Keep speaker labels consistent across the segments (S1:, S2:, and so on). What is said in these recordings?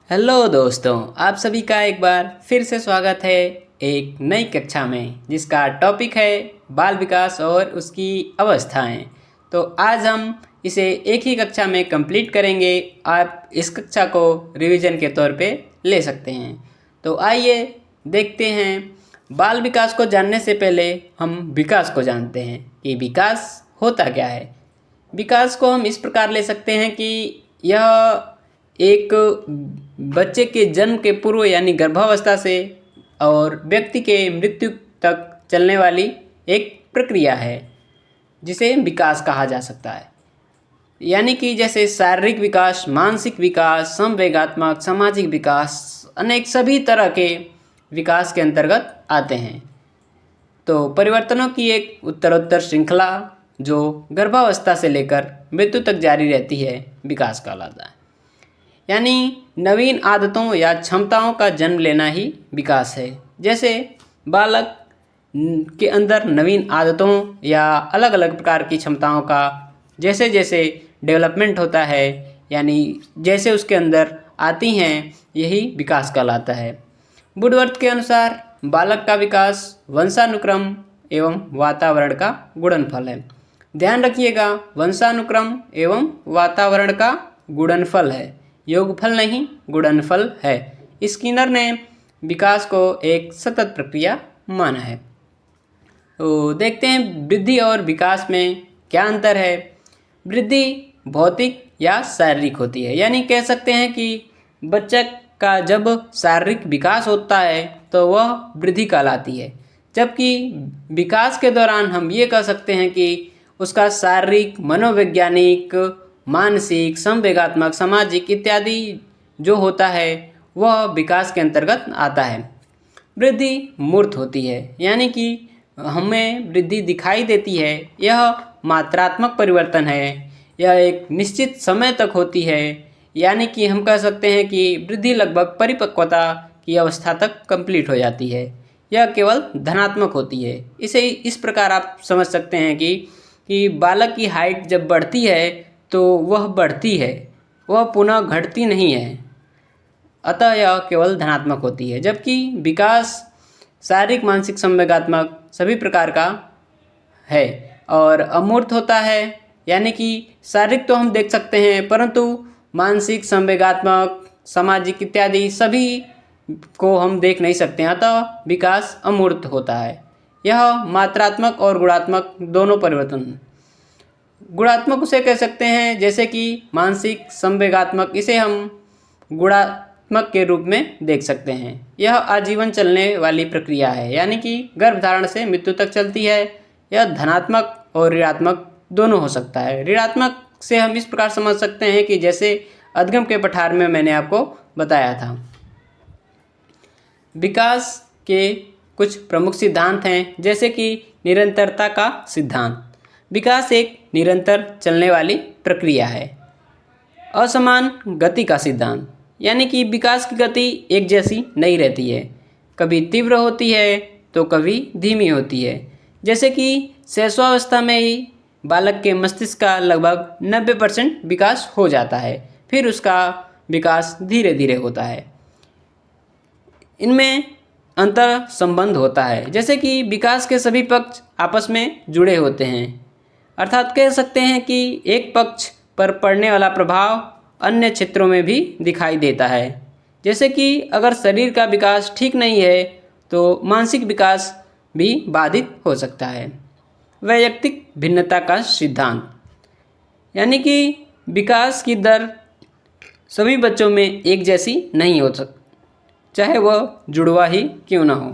S1: Hello दोस्तों, आप सभी का एक बार फिर से स्वागत है एक नई कक्षा में जिसका टॉपिक है बाल विकास और उसकी अवस्थाएं। तो आज हम इसे एक ही कक्षा में कंप्लीट करेंगे। आप इस कक्षा को रिवीजन के तौर पे ले सकते हैं। तो आइए देखते हैं। बाल विकास को जानने से पहले हम विकास को जानते हैं कि विकास होता क्या है। विकास को हम इस प्रकार ले सकते हैं कि यह एक बच्चे के जन्म के पूर्व यानी गर्भावस्था से और व्यक्ति के मृत्यु तक चलने वाली एक प्रक्रिया है जिसे विकास कहा जा सकता है। यानी कि जैसे शारीरिक विकास, मानसिक विकास, संवेगात्मक, सामाजिक विकास, अनेक सभी तरह के विकास के अंतर्गत आते हैं। तो परिवर्तनों की एक उत्तरोत्तर श्रृंखला जो गर्भावस्था से लेकर मृत्यु तक जारी रहती है विकास कहलाता है। यानी नवीन आदतों या क्षमताओं का जन्म लेना ही विकास है। जैसे बालक के अंदर नवीन आदतों या अलग अलग प्रकार की क्षमताओं का जैसे जैसे डेवलपमेंट होता है, यानी जैसे उसके अंदर आती हैं, यही विकास कहलाता है। वुडवर्थ के अनुसार बालक का विकास वंशानुक्रम एवं वातावरण का गुणनफल है। ध्यान रखिएगा, वंशानुक्रम एवं वातावरण का गुणनफल है, योगफल नहीं, गुणनफल है। स्किनर ने विकास को एक सतत प्रक्रिया माना है। तो देखते हैं वृद्धि और विकास में क्या अंतर है। वृद्धि भौतिक या शारीरिक होती है, यानी कह सकते हैं कि बच्चे का जब शारीरिक विकास होता है तो वह वृद्धि कहलाती है, जबकि विकास के दौरान हम ये कह सकते हैं कि उसका शारीरिक, मनोवैज्ञानिक, मानसिक, संवेगात्मक, सामाजिक इत्यादि जो होता है वह विकास के अंतर्गत आता है। वृद्धि मूर्त होती है, यानी कि हमें वृद्धि दिखाई देती है। यह मात्रात्मक परिवर्तन है, यह एक निश्चित समय तक होती है। यानी कि हम कह सकते हैं कि वृद्धि लगभग परिपक्वता की अवस्था तक कंप्लीट हो जाती है। यह केवल धनात्मक होती है। इसे इस प्रकार आप समझ सकते हैं कि बालक की हाइट जब बढ़ती है तो वह बढ़ती है, वह पुनः घटती नहीं है। अतः यह केवल धनात्मक होती है, जबकि विकास शारीरिक, मानसिक, संवेगात्मक सभी प्रकार का है और अमूर्त होता है। यानी कि शारीरिक तो हम देख सकते हैं, परंतु मानसिक, संवेगात्मक, सामाजिक इत्यादि सभी को हम देख नहीं सकते हैं। अतः विकास अमूर्त होता है। यह मात्रात्मक और गुणात्मक दोनों परिवर्तन। गुणात्मक उसे कह सकते हैं जैसे कि मानसिक, संवेगात्मक, इसे हम गुणात्मक के रूप में देख सकते हैं। यह आजीवन चलने वाली प्रक्रिया है, यानी कि गर्भधारण से मृत्यु तक चलती है। यह धनात्मक और ऋणात्मक दोनों हो सकता है। ऋणात्मक से हम इस प्रकार समझ सकते हैं कि जैसे अधगम के पठार में मैंने आपको बताया था। विकास के कुछ प्रमुख सिद्धांत हैं, जैसे कि निरंतरता का सिद्धांत। विकास एक निरंतर चलने वाली प्रक्रिया है। असमान गति का सिद्धांत, यानी कि विकास की गति एक जैसी नहीं रहती है, कभी तीव्र होती है तो कभी धीमी होती है। जैसे कि शैशवावस्था में ही बालक के मस्तिष्क का लगभग 90% विकास हो जाता है, फिर उसका विकास धीरे धीरे होता है। इनमें अंतर संबंध होता है, जैसे कि विकास के सभी पक्ष आपस में जुड़े होते हैं। अर्थात कह सकते हैं कि एक पक्ष पर पड़ने वाला प्रभाव अन्य क्षेत्रों में भी दिखाई देता है। जैसे कि अगर शरीर का विकास ठीक नहीं है तो मानसिक विकास भी बाधित हो सकता है। वैयक्तिक भिन्नता का सिद्धांत, यानी कि विकास की दर सभी बच्चों में एक जैसी नहीं हो सकती, चाहे वह जुड़वा ही क्यों न हो।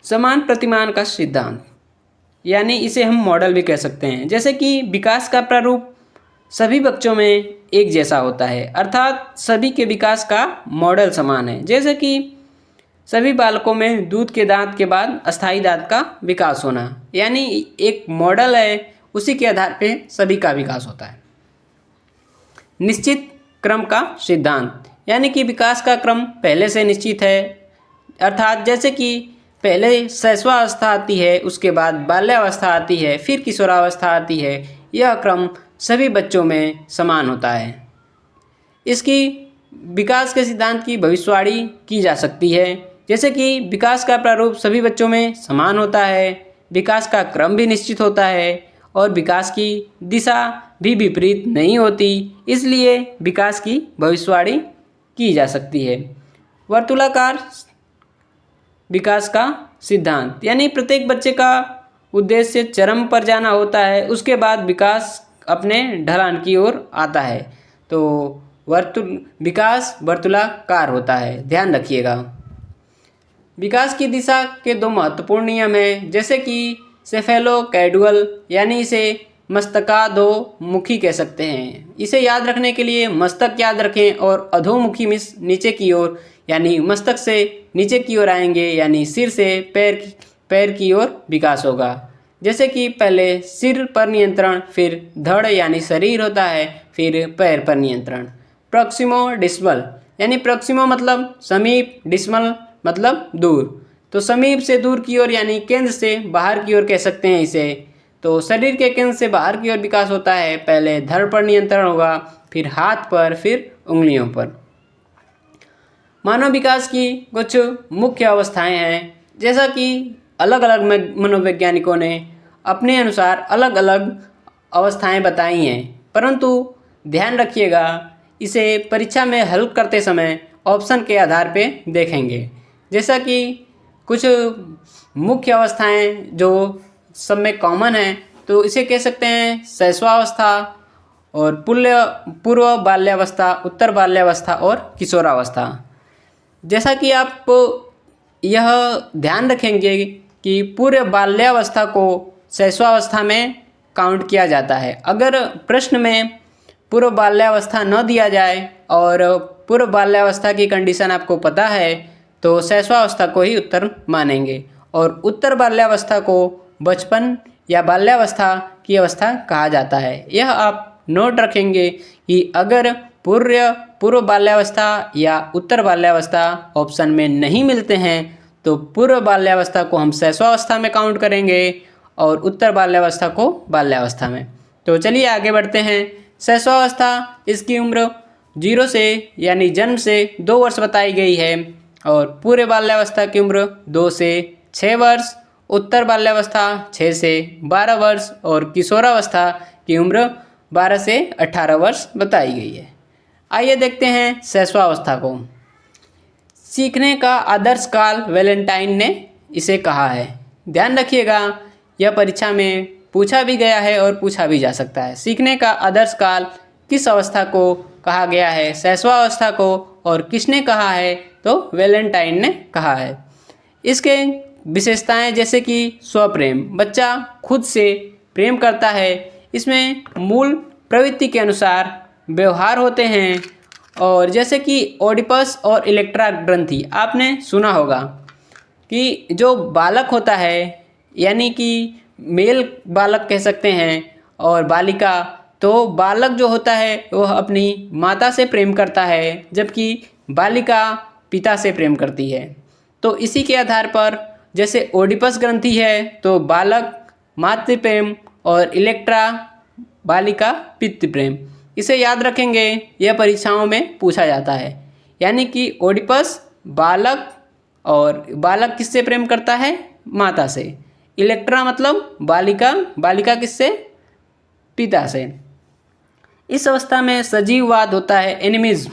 S1: समान प्रतिमान का सिद्धांत, यानी इसे हम मॉडल भी कह सकते हैं। जैसे कि विकास का प्रारूप सभी बच्चों में एक जैसा होता है, अर्थात सभी के विकास का मॉडल समान है। जैसे कि सभी बालकों में दूध के दांत के बाद अस्थायी दांत का विकास होना, यानी एक मॉडल है, उसी के आधार पे सभी का विकास होता है। निश्चित क्रम का सिद्धांत, यानी कि विकास का क्रम पहले से निश्चित है। अर्थात जैसे कि पहले शैशवावस्था आती है, उसके बाद बाल्यावस्था आती है, फिर किशोरावस्था आती है। यह क्रम सभी बच्चों में समान होता है। इसकी विकास के सिद्धांत की भविष्यवाणी की जा सकती है, जैसे कि विकास का प्रारूप सभी बच्चों में समान होता है, विकास का क्रम भी निश्चित होता है और विकास की दिशा भी विपरीत नहीं होती, इसलिए विकास की भविष्यवाणी की जा सकती है। वर्तुलाकार विकास का सिद्धांत, यानी प्रत्येक बच्चे का उद्देश्य चरम पर जाना होता है, उसके बाद विकास अपने ढलान की ओर आता है। तो विकास वर्तुलाकार होता है, ध्यान रखिएगा। विकास की दिशा के दो महत्वपूर्ण नियम हैं, जैसे कि सेफेलोकैडुअल, यानी इसे मस्तकाधोमुखी कह सकते हैं। इसे याद रखने के लिए मस्तक याद रखें और अधोमुखी नीचे की ओर, यानी मस्तक से नीचे की ओर आएंगे, यानी सिर से पैर की ओर विकास होगा। जैसे कि पहले सिर पर नियंत्रण, फिर धड़ यानी शरीर होता है, फिर पैर पर नियंत्रण। प्रॉक्सिमो डिस्मल, यानी प्रॉक्सिमो मतलब समीप, डिस्मल मतलब दूर। तो समीप से दूर की ओर, यानी केंद्र से बाहर की ओर कह सकते हैं इसे। तो शरीर के केंद्र से बाहर की ओर विकास होता है, पहले धड़ पर नियंत्रण होगा, फिर हाथ पर, फिर उंगलियों पर। मानव विकास की कुछ मुख्य अवस्थाएं हैं, जैसा कि अलग अलग मनोवैज्ञानिकों ने अपने अनुसार अलग अलग अवस्थाएं बताई हैं, परंतु ध्यान रखिएगा इसे परीक्षा में हल करते समय ऑप्शन के आधार पे देखेंगे। जैसा कि कुछ मुख्य अवस्थाएं जो सब में कॉमन है, तो इसे कह सकते हैं शैशवावस्था और पूर्व बाल्यावस्था, उत्तर बाल्यावस्था और किशोरावस्था। जैसा कि आप यह ध्यान रखेंगे कि पूर्व बाल्यावस्था को शैशवावस्था में काउंट किया जाता है। अगर प्रश्न में पूर्व बाल्यावस्था न दिया जाए और पूर्व बाल्यावस्था की कंडीशन आपको पता है, तो शैशवावस्था को ही उत्तर मानेंगे, और उत्तर बाल्यावस्था को बचपन या बाल्यावस्था की अवस्था कहा जाता है। यह आप नोट रखेंगे कि अगर पूर्व बाल्यावस्था या उत्तर बाल्यावस्था ऑप्शन में नहीं मिलते हैं, तो पूर्व बाल्यावस्था को हम शैशवावस्था में काउंट करेंगे और उत्तर बाल्यावस्था को बाल्यावस्था में। तो चलिए आगे बढ़ते हैं। शैशवावस्था, इसकी उम्र 0 से यानी जन्म से 2 वर्ष बताई गई है, और पूर्व बाल्यावस्था की उम्र 2 से 6 वर्ष, उत्तर बाल्यावस्था 6 से 12 वर्ष और किशोरावस्था की उम्र 12 से 18 वर्ष बताई गई है। आइए देखते हैं शैशवावस्था को। सीखने का आदर्श काल वैलेंटाइन ने इसे कहा है। ध्यान रखिएगा, यह परीक्षा में पूछा भी गया है और पूछा भी जा सकता है। सीखने का आदर्श काल किस अवस्था को कहा गया है? शैशवावस्था को। और किसने कहा है? तो वैलेंटाइन ने कहा है। इसके विशेषताएं जैसे कि स्वप्रेम, बच्चा खुद से प्रेम करता है, इसमें मूल प्रवृत्ति के अनुसार व्यवहार होते हैं, और जैसे कि ओडिपस और इलेक्ट्रा ग्रंथि आपने सुना होगा कि जो बालक होता है, यानी कि मेल बालक कह सकते हैं, और बालिका, तो बालक जो होता है वह अपनी माता से प्रेम करता है, जबकि बालिका पिता से प्रेम करती है। तो इसी के आधार पर जैसे ओडिपस ग्रंथि है तो बालक मातृ प्रेम और इलेक्ट्रा बालिका पितृ प्रेम। इसे याद रखेंगे, यह परीक्षाओं में पूछा जाता है। यानी कि ओडिपस बालक, और बालक किससे प्रेम करता है? माता से। इलेक्ट्रा मतलब बालिका, बालिका किससे? पिता से। इस अवस्था में सजीववाद होता है, एनिमिज्म,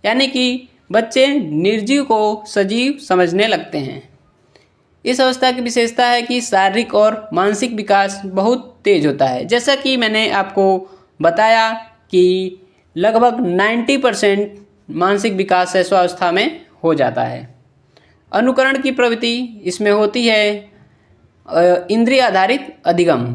S1: यानी कि बच्चे निर्जीव को सजीव समझने लगते हैं। इस अवस्था की विशेषता है कि शारीरिक और मानसिक विकास बहुत तेज होता है। जैसा कि मैंने आपको बताया कि लगभग 90% मानसिक विकास शैशवावस्था में हो जाता है। अनुकरण की प्रवृत्ति इसमें होती है। इंद्रिय आधारित अधिगम,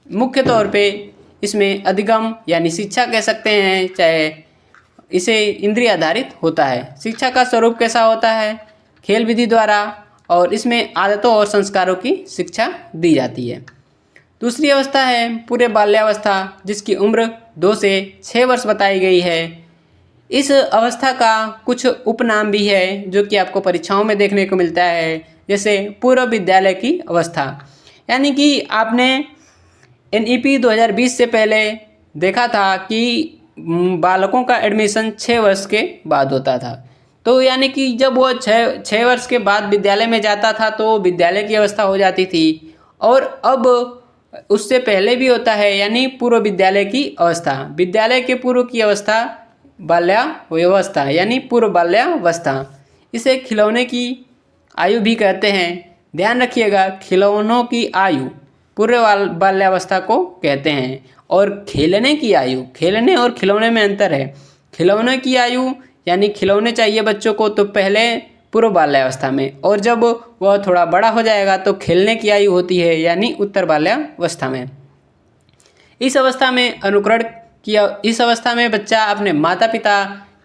S1: मुख्य तौर पे इसमें अधिगम यानी शिक्षा कह सकते हैं, चाहे इसे इंद्रिय आधारित होता है। शिक्षा का स्वरूप कैसा होता है? खेल विधि द्वारा, और इसमें आदतों और संस्कारों की शिक्षा दी जाती है। दूसरी अवस्था है पूर्व बाल्यावस्था, जिसकी उम्र 2 से 6 वर्ष बताई गई है। इस अवस्था का कुछ उपनाम भी है जो कि आपको परीक्षाओं में देखने को मिलता है, जैसे पूर्व विद्यालय की अवस्था, यानी कि आपने NEP 2020 से पहले देखा था कि बालकों का एडमिशन 6 वर्ष के बाद होता था। तो यानी कि जब वो छः वर्ष के बाद विद्यालय में जाता था तो विद्यालय की अवस्था हो जाती थी। और अब उससे पहले भी होता है, यानी पूर्व विद्यालय की अवस्था। विद्यालय के पूर्व की अवस्था बाल्यावस्था, यानी पूर्व बाल्यावस्था। इसे खिलौने की आयु भी कहते हैं। ध्यान रखिएगा, खिलौनों की आयु पूर्व बाल्यावस्था को कहते हैं। और खेलने की आयु, खेलने और खिलौने में अंतर है। खिलौने की आयु यानी खिलौने चाहिए बच्चों को तो पहले पूर्व बाल्यावस्था में, और जब वह थोड़ा बड़ा हो जाएगा तो खेलने की आयु होती है, यानी उत्तर बाल्यावस्था में। इस अवस्था में बच्चा अपने माता पिता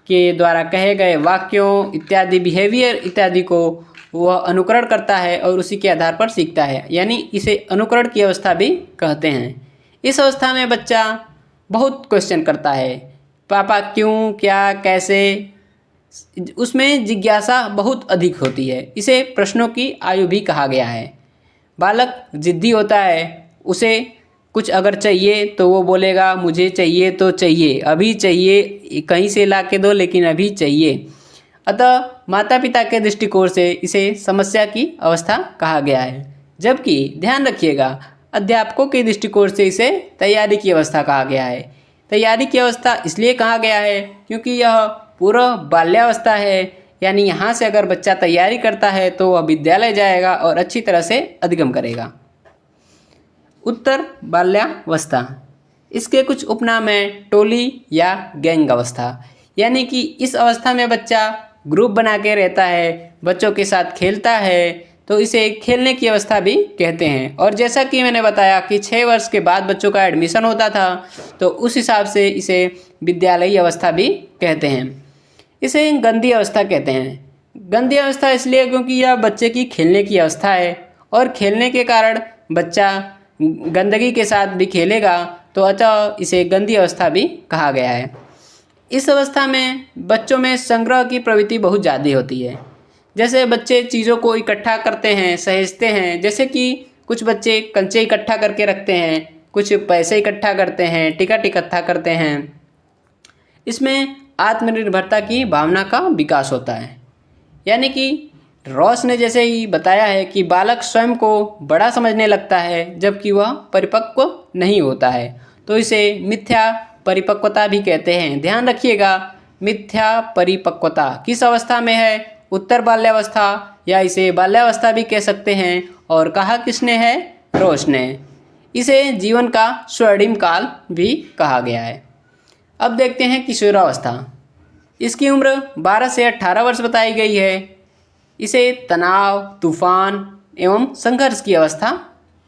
S1: के द्वारा कहे गए वाक्यों इत्यादि, बिहेवियर इत्यादि को वह अनुकरण करता है और उसी के आधार पर सीखता है, यानी इसे अनुकरण की अवस्था भी कहते हैं। इस अवस्था में बच्चा बहुत क्वेश्चन करता है, पापा क्यों, क्या, कैसे। उसमें जिज्ञासा बहुत अधिक होती है। इसे प्रश्नों की आयु भी कहा गया है। बालक जिद्दी होता है। उसे कुछ अगर चाहिए तो वो बोलेगा मुझे चाहिए तो चाहिए, अभी चाहिए, कहीं से ला के दो, लेकिन अभी चाहिए। अतः माता पिता के दृष्टिकोण से इसे समस्या की अवस्था कहा गया है। जबकि ध्यान रखिएगा, अध्यापकों के दृष्टिकोण से इसे तैयारी की अवस्था कहा गया है। तैयारी की अवस्था इसलिए कहा गया है क्योंकि यह पूर्व बाल्यावस्था है, यानी यहाँ से अगर बच्चा तैयारी करता है तो वह विद्यालय जाएगा और अच्छी तरह से अधिगम करेगा। उत्तर बाल्यावस्था, इसके कुछ उपनाम हैं। टोली या गैंग अवस्था, यानी कि इस अवस्था में बच्चा ग्रुप बना के रहता है, बच्चों के साथ खेलता है, तो इसे खेलने की अवस्था भी कहते हैं। और जैसा कि मैंने बताया कि 6 वर्ष के बाद बच्चों का एडमिशन होता था, तो उस हिसाब से इसे विद्यालयी अवस्था भी कहते हैं। इसे गंदी अवस्था कहते हैं। गंदी अवस्था इसलिए क्योंकि यह बच्चे की खेलने की अवस्था है, और खेलने के कारण बच्चा गंदगी के साथ भी खेलेगा, तो अतः इसे गंदी अवस्था भी कहा गया है। इस अवस्था में बच्चों में संग्रह की प्रवृत्ति बहुत ज़्यादा होती है। जैसे बच्चे चीज़ों को इकट्ठा करते हैं, सहेजते हैं। जैसे कि कुछ बच्चे कंचे इकट्ठा करके रखते हैं, कुछ पैसे इकट्ठा करते हैं, टिकट इकट्ठा करते हैं। इसमें आत्मनिर्भरता की भावना का विकास होता है। यानी कि रॉस ने जैसे ही बताया है कि बालक स्वयं को बड़ा समझने लगता है जबकि वह परिपक्व नहीं होता है, तो इसे मिथ्या परिपक्वता भी कहते हैं। ध्यान रखिएगा, मिथ्या परिपक्वता किस अवस्था में है? उत्तर बाल्यावस्था, या इसे बाल्यावस्था भी कह सकते हैं। और कहा किसने है? रॉस ने। इसे जीवन का स्वर्णिम काल भी कहा गया है। अब देखते हैं किशोरावस्था। इसकी उम्र 12 से 18 वर्ष बताई गई है। इसे तनाव, तूफान एवं संघर्ष की अवस्था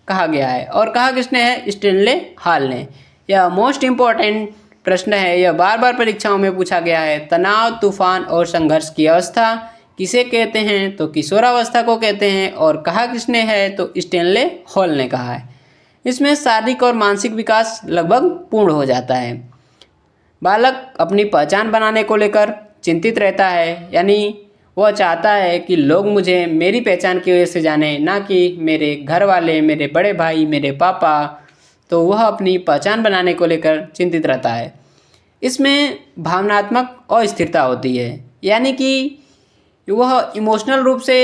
S1: कहा गया है। और कहा किसने है? स्टैनले हॉल ने। यह मोस्ट इम्पॉर्टेंट प्रश्न है, यह बार बार परीक्षाओं में पूछा गया है। तनाव, तूफान और संघर्ष की अवस्था किसे कहते हैं? तो किशोरावस्था को कहते हैं। और कहा किसने है? तो स्टैनले हॉल ने कहा है। इसमें शारीरिक और मानसिक विकास लगभग पूर्ण हो जाता है। बालक अपनी पहचान बनाने को लेकर चिंतित रहता है, यानी वह चाहता है कि लोग मुझे मेरी पहचान की वजह से जाने, ना कि मेरे घर वाले, मेरे बड़े भाई, मेरे पापा। तो वह अपनी पहचान बनाने को लेकर चिंतित रहता है। इसमें भावनात्मक अस्थिरता होती है, यानी कि वह इमोशनल रूप से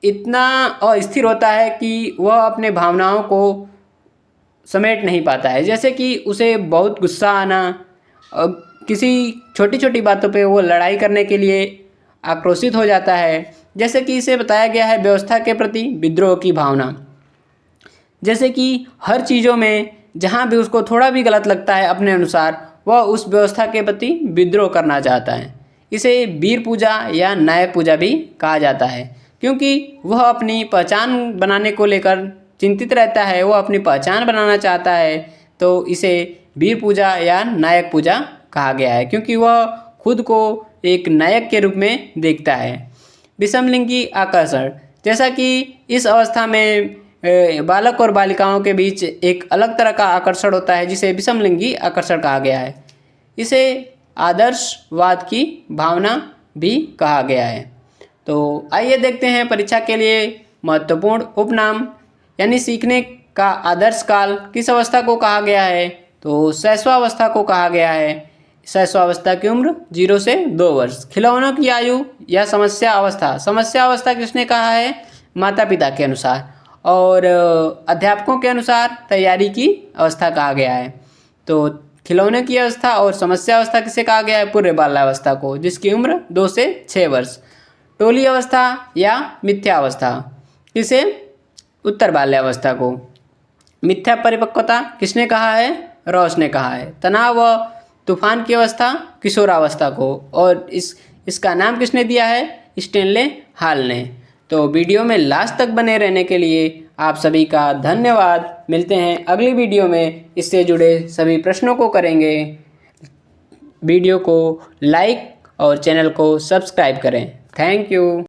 S1: इतना अस्थिर होता है कि वह अपने भावनाओं को समेट नहीं पाता है। जैसे कि उसे बहुत गुस्सा आना, किसी छोटी छोटी बातों पे वो लड़ाई करने के लिए आक्रोशित हो जाता है। जैसे कि इसे बताया गया है व्यवस्था के प्रति विद्रोह की भावना। जैसे कि हर चीज़ों में जहाँ भी उसको थोड़ा भी गलत लगता है अपने अनुसार, वह उस व्यवस्था के प्रति विद्रोह करना चाहता है। इसे वीर पूजा या नायक पूजा भी कहा जाता है, क्योंकि वह अपनी पहचान बनाने को लेकर चिंतित रहता है, वह अपनी पहचान बनाना चाहता है। तो इसे वीर पूजा या नायक पूजा कहा गया है, क्योंकि वह खुद को एक नायक के रूप में देखता है। विषमलिंगी आकर्षण, जैसा कि इस अवस्था में बालक और बालिकाओं के बीच एक अलग तरह का आकर्षण होता है, जिसे विषमलिंगी आकर्षण कहा गया है। इसे आदर्शवाद की भावना भी कहा गया है। तो आइए देखते हैं परीक्षा के लिए महत्वपूर्ण उपनाम, यानी सीखने का आदर्श काल किस अवस्था को कहा गया है? तो शैशवावस्था को कहा गया है। शैशवावस्था की उम्र 0 से 2 वर्ष। खिलौनों की आयु या समस्या अवस्था, समस्या अवस्था किसने कहा है? माता पिता के अनुसार। और अध्यापकों के अनुसार तैयारी की अवस्था कहा गया है। तो खिलौने की अवस्था और समस्या अवस्था किसे कहा गया है? पूर्व बाल्यावस्था को, जिसकी उम्र 2 से 6 वर्ष। टोली अवस्था या मिथ्या अवस्था किसे? उत्तर बाल्यावस्था को। मिथ्या परिपक्वता किसने कहा है? रॉस ने कहा है। तनाव व तूफान की अवस्था किशोरावस्था को, और इसका नाम किसने दिया है? स्टेनले हॉल ने। तो वीडियो में लास्ट तक बने रहने के लिए आप सभी का धन्यवाद। मिलते हैं अगली वीडियो में, इससे जुड़े सभी प्रश्नों को करेंगे। वीडियो को लाइक और चैनल को सब्सक्राइब करें। Thank you.